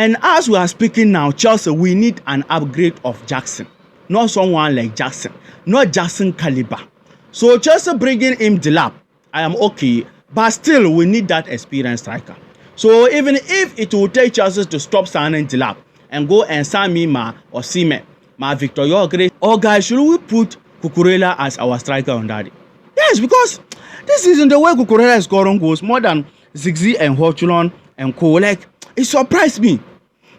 And as we are speaking now, Chelsea, we need an upgrade of Jackson. Not someone like Jackson. Not Jackson caliber. So Chelsea bringing him Dilap, I am okay. But still, we need that experienced striker. So even if it will take Chelsea to stop signing Dilap and go and sign me Ma or Sime, Ma Victor Yogre, or guys, should we put Cucurella as our striker on that? Yes, because this season the way Cucurella is scoring goals more than Ziggy and Hortulon and Co. Like, it surprised me.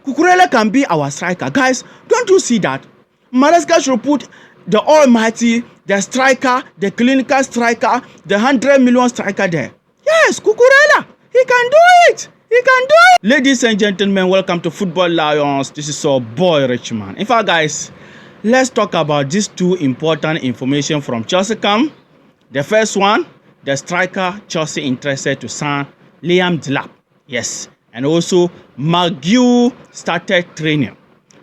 Cucurella can be our striker. Guys, don't you see that? Maresca should put the almighty, the striker, the clinical striker, the 100 million striker there. Yes, Cucurella. He can do it. He can do it. Ladies and gentlemen, welcome to Football Lions. This is our boy Richman. In fact, guys, let's talk about these two important information from Chelsea camp. The first one, the striker Chelsea interested to sign Liam Delap. Yes. And also, Magu started training.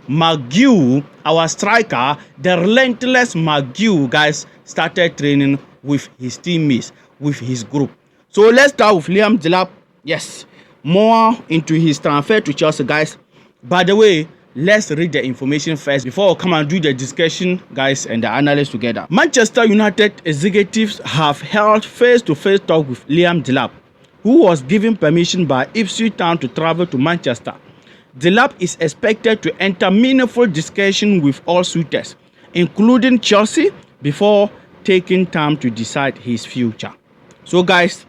Magu, our striker, the relentless Magu, guys, started training with his teammates, with his group. So let's start with Liam Dilap. Yes, more into his transfer to Chelsea, guys. By the way, let's read the information first before we come and do the discussion, guys, and the analysis together. Manchester United executives have held face-to-face talk with Liam Dilap, who was given permission by ECWC Town to travel to Manchester. Delap is expected to enter meaningful discussion with all suitors, including Chelsea, before taking time to decide his future. So, guys,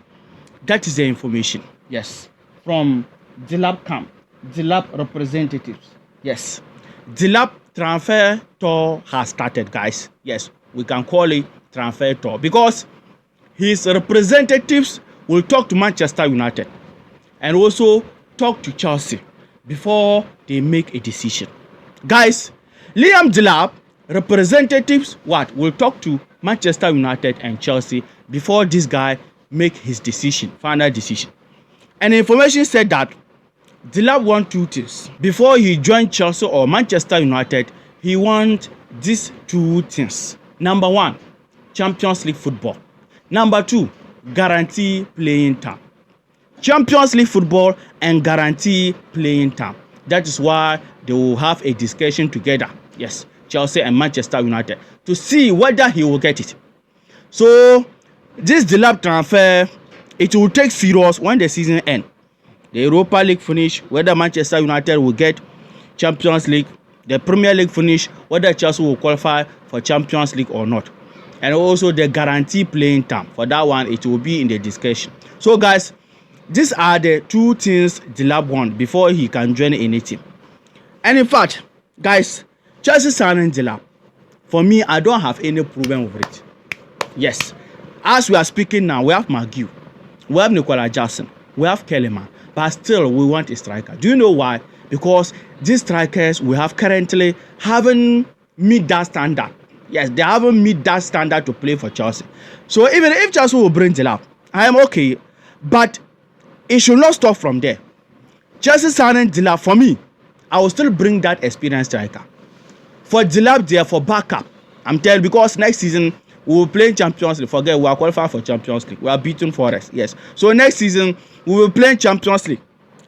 that is the information. Yes, from Delap camp, Delap representatives. Yes, Delap transfer tour has started, guys. Yes, we can call it transfer tour because his representatives will talk to Manchester United and also talk to Chelsea before they make a decision. Guys, Liam Delap representatives will talk to Manchester United and Chelsea before this guy make his decision, final decision. And information said that Delap wants two things. Before he joined Chelsea or Manchester United, he wants these two things. Number one, Champions League football. Number two, guarantee playing time. Champions League football and guarantee playing time. That is why they will have a discussion together. Yes, Chelsea and Manchester United to see whether he will get it. So this Delap transfer, it will take serious when the season ends. The Europa League finish, whether Manchester United will get Champions League. The Premier League finish, whether Chelsea will qualify for Champions League or not. And also the guarantee playing time. For that one, it will be in the discussion. So guys, these are the two things Delap wants before he can join any team. And in fact, guys, Chelsea signing Delap, for me, I don't have any problem with it. Yes, as we are speaking now, we have Magu, we have Nicola Jackson, we have Kellyman, but still we want a striker. Do you know why? Because these strikers we have currently haven't meet that standard. Yes, they haven't meet that standard to play for Chelsea. So even if Chelsea will bring Dilap, I am okay. But it should not stop from there. Chelsea signing Dilap, for me, I will still bring that experienced striker. For Dilap there, for backup, I'm telling you, because next season we will play Champions League. Forget, we are qualified for Champions League. We are beaten Forest. Yes. So next season we will play Champions League,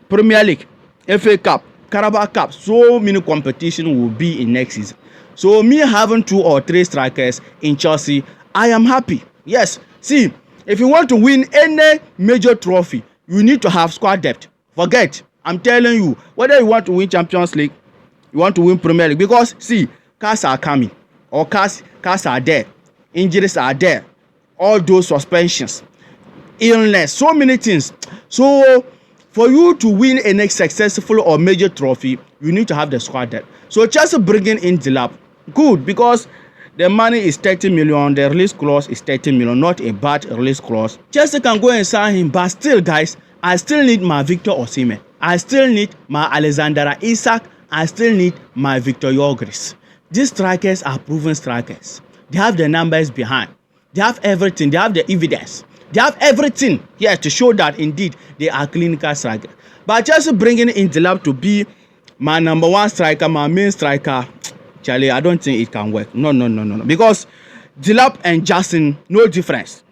Premier League, FA Cup, Carabao Cup. So many competition will be in next season. So me having 2 or 3 strikers in Chelsea, I am happy. Yes. See, if you want to win any major trophy, you need to have squad depth. Forget, I'm telling you, whether you want to win Champions League, you want to win Premier League, because see, cars are coming, or cars are there, injuries are there, all those suspensions, illness, so many things. So for you to win any successful or major trophy, you need to have the squad depth. So Chelsea bringing in Dilap, good, because the money is 30 million, the release clause is 30 million, not a bad release clause. Chelsea can go and sign him, but still, guys, I still need my Victor Osimhen. I still need my Alexander Isak. I still need my Victor Yogris. These strikers are proven strikers. They have the numbers behind. They have everything. They have the evidence. They have everything here to show that indeed they are clinical strikers. But Chelsea bringing in Dilap to be my number 1 striker, my main striker, Charlie, I don't think it can work. No. Because Dilap and Jackson, no difference.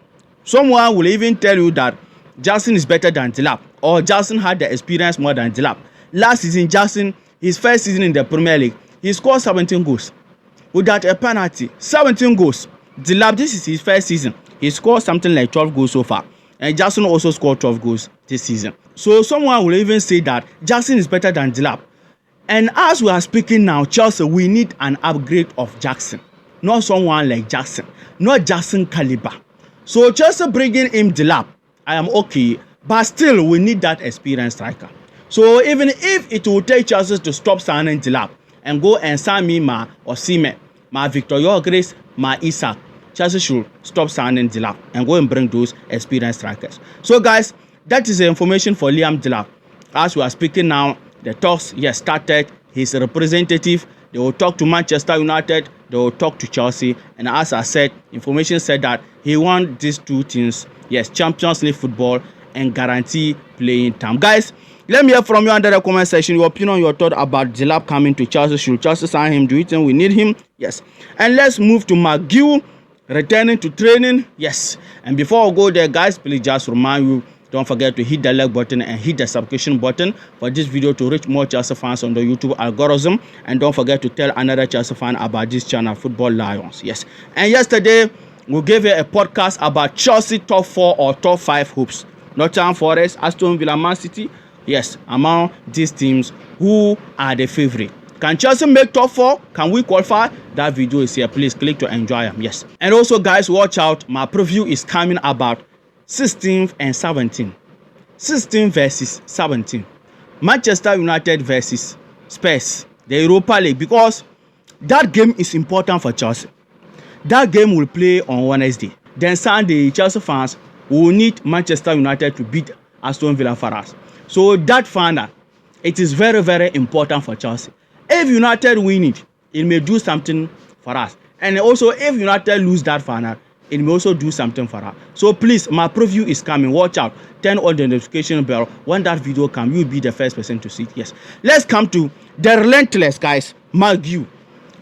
Someone will even tell you that Jackson is better than Dilap, or Jackson had the experience more than Dilap. Last season, Jackson, his first season in the Premier League, he scored 17 goals. Without a penalty, 17 goals. Dilap, this is his first season. He scored something like 12 goals so far. And Jackson also scored 12 goals this season. So someone will even say that Jackson is better than Dilap. And as we are speaking now, Chelsea, we need an upgrade of Jackson. Not someone like Jackson. Not Jackson caliber. So Chelsea bringing him Delap, I am okay. But still, we need that experienced striker. So even if it will take Chelsea to stop signing Delap and go and sign me Ma or Sime, Ma Victor Grace, Ma Isaac, Chelsea should stop signing Delap and go and bring those experienced strikers. So guys, that is the information for Liam Delap. As we are speaking now, the talks started. His representative, they will talk to Manchester United, they will talk to Chelsea, and as I said, information said that he wants these two things, Champions League football and guarantee playing time. Guys, let me hear from you under the comment section your opinion, your thought about Dilap coming to Chelsea. Should Chelsea sign him? Do you think we need him? Yes. And let's move to Magu returning to training. Yes. And before I go there, guys, please just remind you, don't forget to hit the like button and hit the subscription button for this video to reach more Chelsea fans on the YouTube algorithm. And don't forget to tell another Chelsea fan about this channel, Football Lions. Yes. And yesterday, we gave you a podcast about Chelsea top 4 or top 5 hopes. Nottingham Forest, Aston Villa, Man City. Yes, among these teams, who are the favorite? Can Chelsea make top 4? Can we qualify? That video is here. Please click to enjoy them. Yes. And also, guys, watch out. My preview is coming about 16th and 17th. 16 versus 17. Manchester United versus Spurs. The Europa League. Because that game is important for Chelsea. That game will play on Wednesday. Then Sunday, Chelsea fans will need Manchester United to beat Aston Villa for us. So that final, it is very, very important for Chelsea. If United win it, it may do something for us. And also, if United lose that final, it may also do something for us. So please, my preview is coming. Watch out. Turn on the notification bell. When that video comes, you'll be the first person to see it. Yes. Let's come to the relentless, guys. Magu.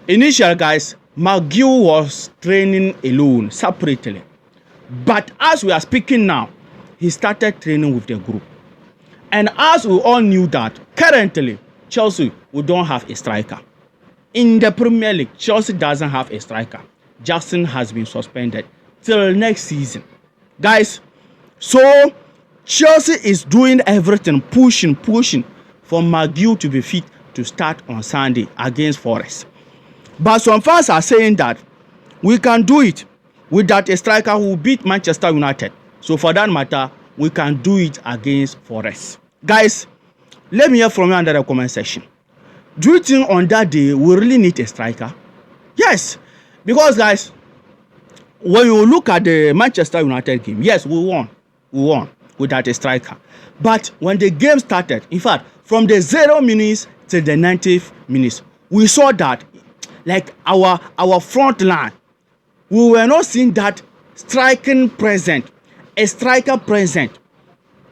Initial, guys, Magu was training alone, separately. But as we are speaking now, he started training with the group. And as we all knew that, currently, Chelsea, we don't have a striker. In the Premier League, Chelsea doesn't have a striker. Jackson has been suspended till next season. Guys, so Chelsea is doing everything, pushing for Magu to be fit to start on Sunday against Forest. But some fans are saying that we can do it without a striker who beat Manchester United. So for that matter, we can do it against Forest. Guys, let me hear from you under the comment section. Do you think on that day we really need a striker? Yes. Because, guys, when you look at the Manchester United game, yes, we won without a striker. But when the game started, in fact, from the 0 minutes to the 90th minutes, we saw that, like our front line, we were not seeing that striking present, a striker present.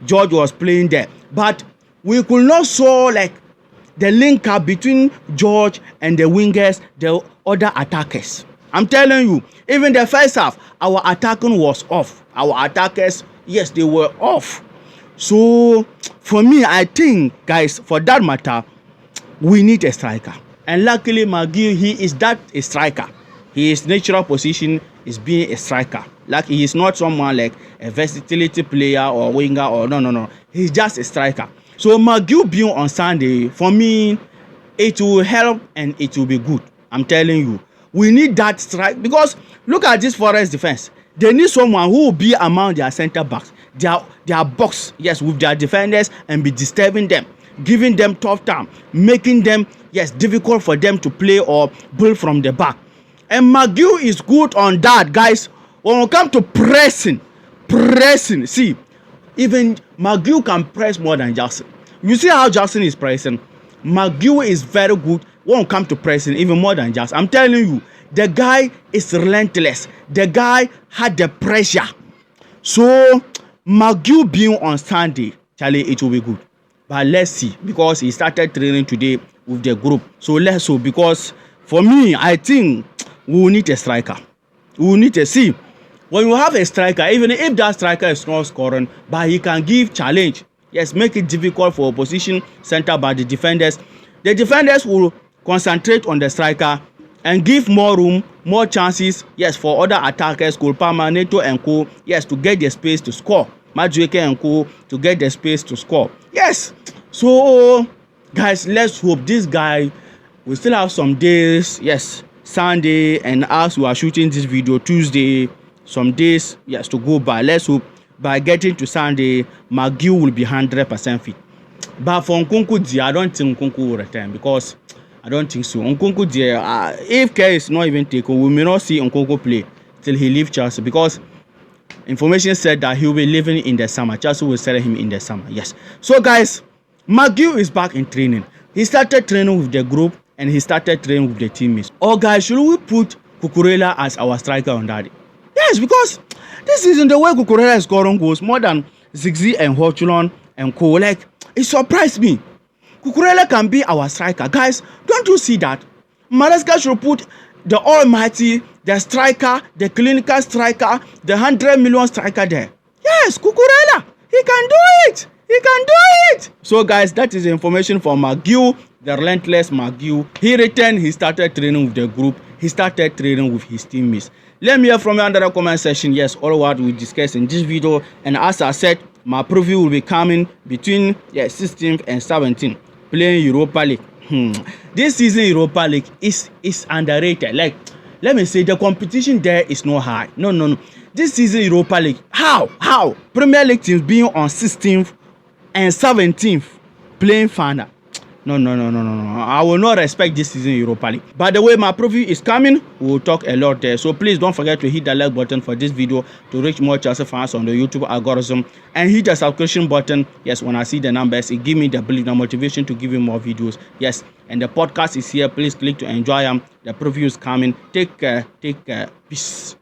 George was playing there, but we could not saw like the link up between George and the wingers, the other attackers. I'm telling you, even the first half, our attacking was off. Our attackers, yes, they were off. So for me, I think, guys, for that matter, we need a striker. And luckily, Magu, he is that a striker. His natural position is being a striker. Like, he is not someone like a versatility player or winger or no. He's just a striker. So Magu being on Sunday, for me, it will help and it will be good. I'm telling you. We need that strike because look at this Forest defense. They need someone who will be among their center backs, their box, yes, with their defenders and be disturbing them, giving them tough time, making them, yes, difficult for them to play or build from the back. And Magu is good on that, guys. When we come to pressing, see, even Magu can press more than Jackson. You see how Jackson is pressing? Magu is very good when we come to pressing, even more than Jackson. I'm telling you, the guy is relentless. The guy had the pressure. So, Magu being on Sunday, Charlie, it will be good. But let's see, because he started training today with the group. So, let's see, because for me, I think we will need a striker. We will need to see. When you have a striker, even if that striker is not scoring, but he can give challenge. Yes, make it difficult for opposition center back, the defenders. The defenders will concentrate on the striker and give more room, more chances, yes, for other attackers, Kulpama, Neto and Co, yes, to get the space to score. Magu and Co to get the space to score. Yes. So, guys, let's hope this guy will still have some days, yes, Sunday, and as we are shooting this video, Tuesday, some days, yes, to go by. Let's hope by getting to Sunday, Magu will be 100% fit. But for Nkunku, I don't think Nkunku will return because I don't think so. Nkunku, if care is not even taken, we may not see Nkunku play till he leaves Chelsea because information said that he will be leaving in the summer. Chelsea will sell him in the summer. Yes. So, guys, Magu is back in training. He started training with the group and he started training with the teammates. Oh, guys, should we put Cucurella as our striker on that? Yes, because this season the way Cucurella is scoring goals more than Ziggy and Hortulon and Co. Like, it surprised me. Cucurella can be our striker. Guys, don't you see that? Maresca should put the almighty, the striker, the clinical striker, the 100 million striker there. Yes, Cucurella. He can do it. He can do it. So, guys, that is the information for Magu, the relentless Magu. He returned. He started training with the group. He started training with his teammates. Let me hear from you under the comment section. Yes, all what we discussed in this video. And as I said, my preview will be coming between 16th and 17th, playing Europa League. This season Europa League is underrated. Like, let me say the competition there is not high. No. This season Europa League, how Premier League teams being on 16th and 17th playing final. No. I will not respect this season Europa League. By the way, my preview is coming. We will talk a lot there. So please don't forget to hit the like button for this video to reach more Chelsea fans on the YouTube algorithm. And hit the subscription button. Yes, when I see the numbers, it gives me the belief, the motivation to give you more videos. Yes, and the podcast is here. Please click to enjoy them. The preview is coming. Take care. Peace.